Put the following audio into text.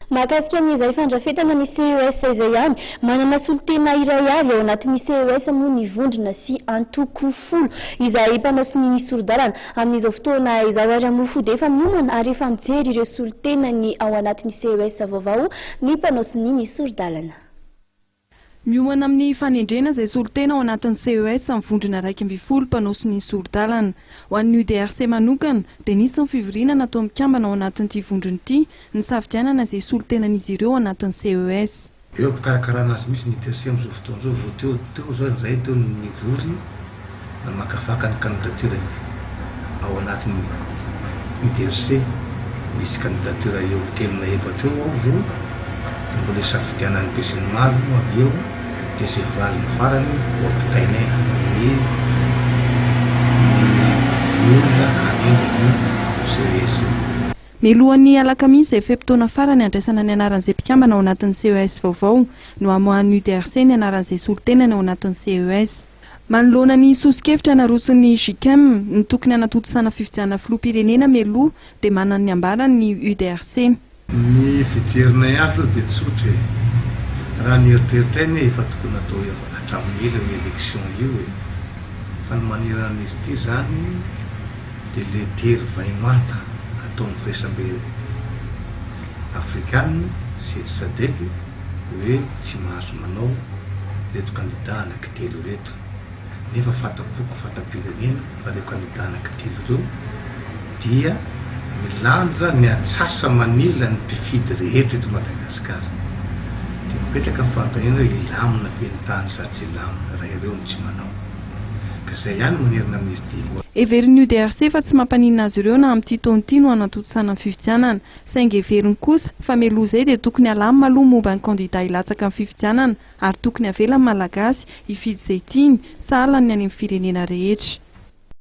Mahakasika an'izay fandrafetana ny CES izay ihany manana solotena iray avy ao anatin'ny CES moa ny vondrona sy antoko folo izay mpanao sy ny soro-dalana amin'izao fotoana izao ary amofody efa miomana ary efa mijery ireo solotena ny ao anatin'ny CES vaovao ny mpanao sy ny soro-dalana. Miomana amin'ny fanendrena izay solotena ao anatin'ny CES amin'ny vondrona 2.20 mpanao sy ny soro-dalana. Ho an'ny UDRC manokana dia nisy ny fivoriana natao mikambana ao anatin'ity vondrona ity ny safidianana izay solotenan'izy ireo ao anatin'ny CES. Eo mpikarakarana azy misy ny UDRC amin'izao fotoana izao vao teo zao indray teo nivory namakafaka ny candidature ao anatin'ny UDRC misy candidature eo telona efatra eo ao zao mbola safidianany be sy ny maro avy eo dia izay valiny farany oampitaina amin'ny olona hanendry ny CES. Mialohan'ny alakamisy izay fepitoana farany andraisana ny anaran'izay mpikambana ao anatin'ny CES vaovao no amohan'ny UDRC ny anaran'izay solotenany ao anatin'ny CES. Manoloana ny sosikevitra narotson'ny JICM ny tokony hanatotosana fifidianana filoham-pirenena mialoha dia manana ny ambarany ny UDRC. Ny fijerina ihany aloha dia tsotra raha ny eritreritray efa tokony atao hatramin'ny ela io élection io fa ny manerana an'izy ity zany dia le tery vaimanta ataon'ny firaisambe afrikana sy SADC hoe tsy mahazo manao ireto kandida anankitelo ireto nefa fatapoko fatam-pirenena fa ireo kandida anankitelo ireo dia milanja ny atsasa manila ny mpifidy rehetra eto Madagasikara dia mipetraka ny fanontaniana hoe ilamina ve ny tany sa tsy ilamina raha ireo no tsy manao ka izay ihany manerina amin'izy ity. Heverin'ny UDRC fa tsy mampaninona azy ireo na amin'ity taona ity no hanatotosana ny fifidianana saingy heveriny kosa fa mialoha izay dia tokony halamina aloha momba ny kandida hilatsaka ny fifidianana ary tokony havelan'ny malagasy hifidy izay tiany sahala ny any amin'ny firenena rehetra.